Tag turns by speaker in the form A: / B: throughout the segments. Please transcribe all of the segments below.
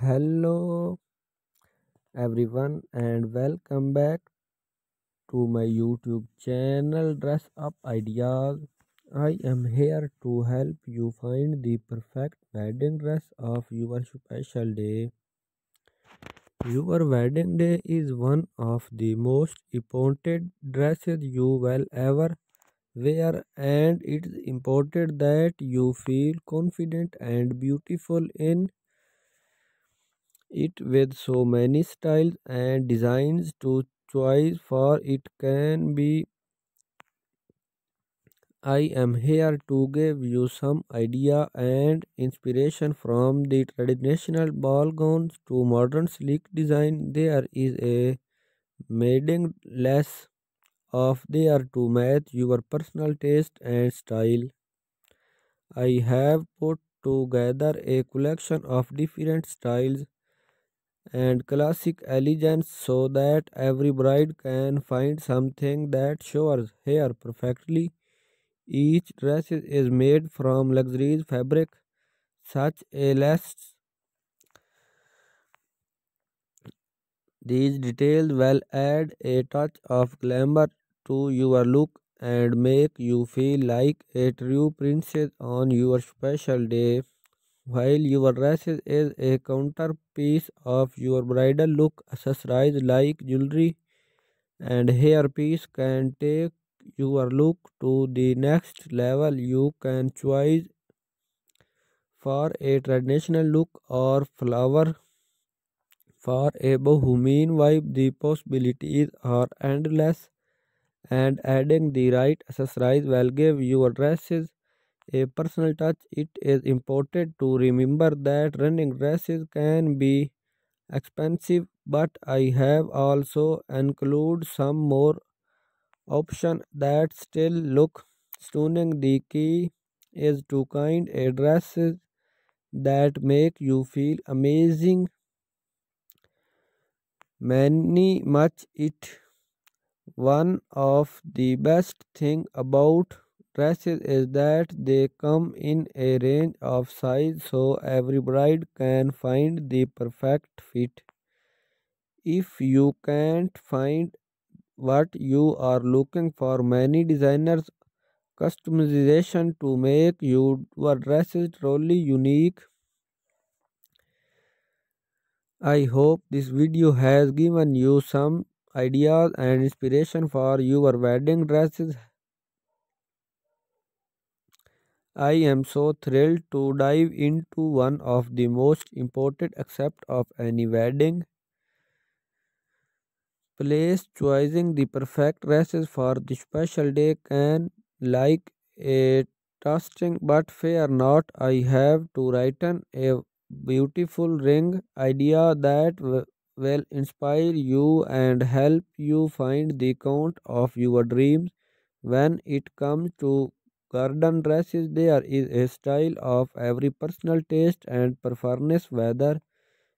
A: Hello everyone and welcome back to my YouTube channel Dress Up Ideas. I am here to help you find the perfect wedding dress of your special day. Your wedding day is one of the most important dresses you will ever wear, and it's important that you feel confident and beautiful in it. With so many styles and designs to choose for, it can be. I am here to give you some idea and inspiration from the traditional ball gowns to modern sleek design. There is a mating less of there to match your personal taste and style. I have put together a collection of different styles and classic elegance so that every bride can find something that shows her perfectly. Each dress is made from luxurious fabric such as lace. These details will add a touch of glamour to your look and make you feel like a true princess on your special day. While your dress is a counterpiece of your bridal look, accessories like jewelry and hairpiece can take your look to the next level. You can choose for a traditional look or flower for a bohemian vibe. The possibilities are endless, and adding the right accessories will give your dresses a personal touch. It is important to remember that running dresses can be expensive, but I have also include some more option that still look stunning. The key is to find a dresses that make you feel amazing. Many much it one of the best thing about dresses is that they come in a range of size so every bride can find the perfect fit. If you can't find what you are looking for, many designers customization to make your dresses truly unique. I hope this video has given you some ideas and inspiration for your wedding dresses. I am so thrilled to dive into one of the most important aspects of any wedding place. Choosing the perfect dresses for the special day can like a tasking, but fear not. I have to written a beautiful ring idea that will inspire you and help you find the count of your dreams. When it comes to garden dresses, there is a style of every personal taste and preference, whether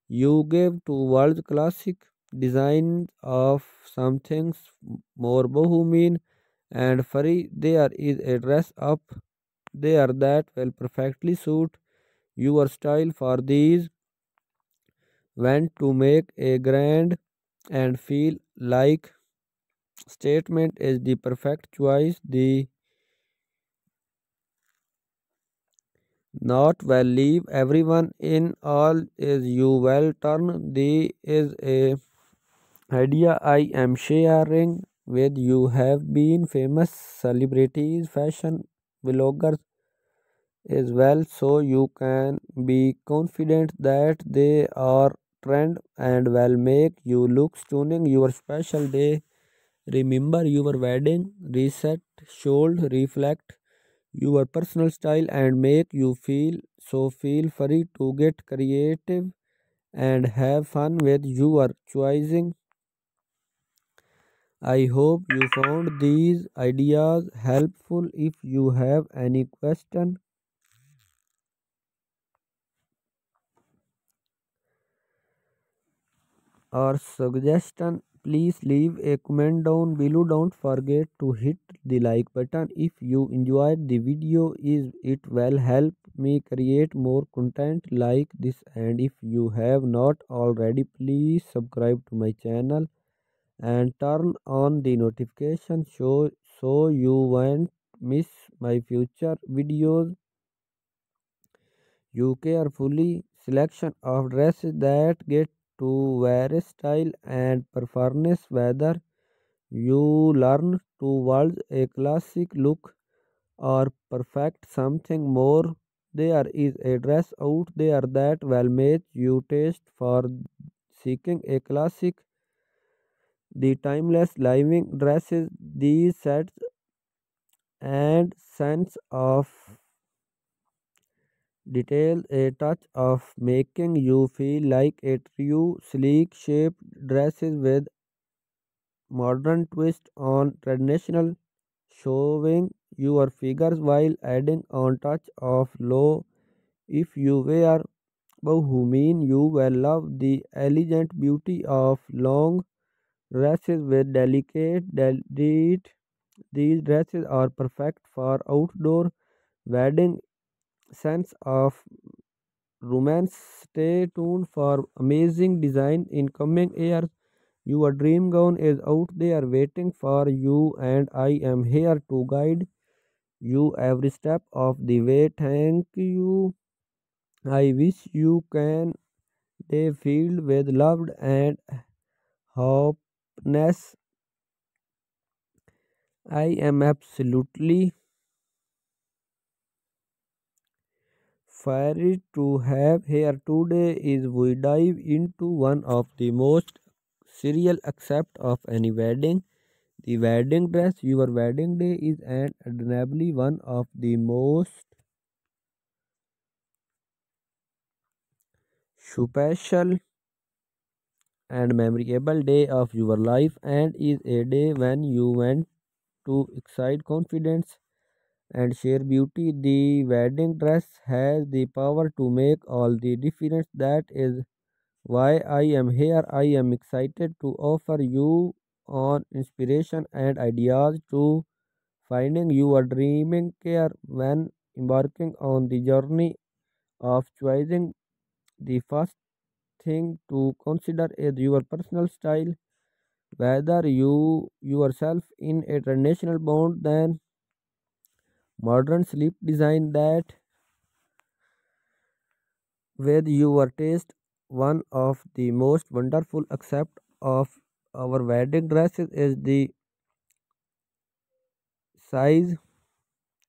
A: you give to world classic designs of something more bohemian and furry. There is a dress up there that will perfectly suit your style. For these want to make a grand and feel like statement is the perfect choice. The not will leave everyone in all is you will turn the is a idea I am sharing with you have been famous celebrities, fashion bloggers as well, so you can be confident that they are trend and will make you look stunning your special day. Remember, your wedding reset should reflect your personal style and make you feel so. Feel free to get creative and have fun with your choosing. I hope you found these ideas helpful. If you have any question or suggestion, Please leave a comment down below. Don't forget to hit the like button if you enjoyed the video. Is it will help me create more content like this, and if you have not already, please subscribe to my channel and turn on the notification so you won't miss my future videos. You carefully selection of dresses that get to various style and performance, whether you learn towards a classic look or perfect something more. There is a dress out there that will match you taste for seeking a classic. The timeless living dresses, these sets and sense of detail, a touch of making you feel like a true sleek shaped dresses with modern twist on traditional, showing your figures while adding on touch of low. If you wear bohemian, you will love the elegant beauty of long dresses with delicate. These dresses are perfect for outdoor wedding sense of romance. Stay tuned for amazing design in coming years. Your dream gown is out there waiting for you, and I am here to guide you every step of the way. Thank you. I wish you can day filled with love and happiness. I am absolutely fired to have here today is we dive into one of the most serial accept of any wedding. The wedding dress. Your wedding day is an undeniably one of the most special and memorable day of your life, and is a day when you want to excite confidence and share beauty. The wedding dress has the power to make all the difference. That is why I am here. I am excited to offer you on inspiration and ideas to finding your dreaming care when embarking on the journey of choosing. The first thing to consider is your personal style, whether you yourself in a traditional bond than modern sleep design that with your taste. One of the most wonderful aspects of our wedding dresses is the size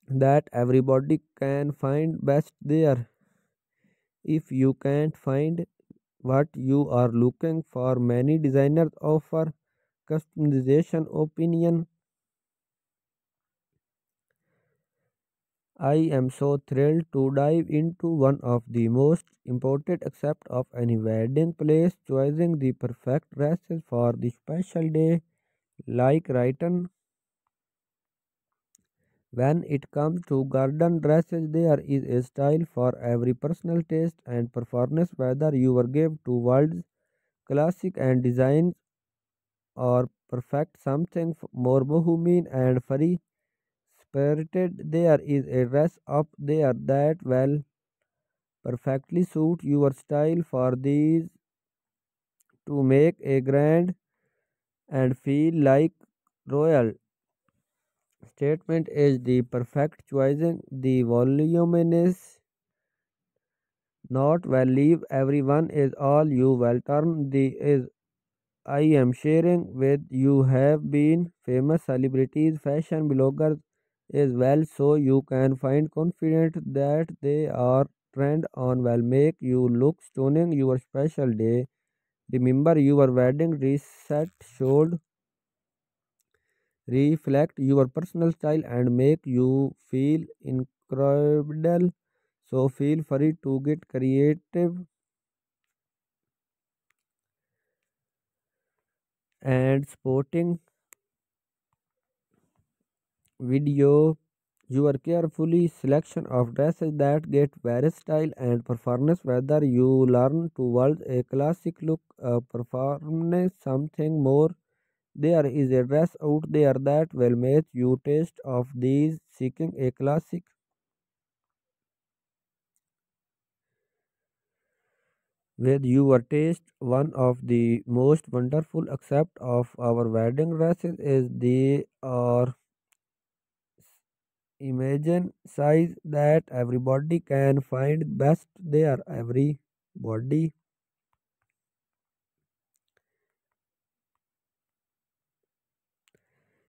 A: that everybody can find best there. If you can't find what you are looking for, many designers offer customization opinion. I am so thrilled to dive into one of the most important aspects of any wedding place, choosing the perfect dresses for the special day. Like written, when it comes to garden dresses, there is a style for every personal taste and performance, whether you are give to world's classic and designs or perfect something more bohemian and free spirited. There is a dress up there that will perfectly suit your style for these to make a grand and feel like royal statement is the perfect choosing the voluminous not will leave everyone is all you will turn the is I am sharing with you have been famous celebrities, fashion bloggers as well, so you can find confident that they are trend on will make you look stunning your special day. Remember your wedding reset should reflect your personal style and make you feel incredible. So feel free to get creative and sporting video your carefully selection of dresses that get various style and performance, whether you learn towards a classic look, performance something more There is a dress out there that will match your taste of these seeking a classic with your taste. One of the most wonderful aspects of our wedding dresses is they are imagine size that everybody can find best there. Everybody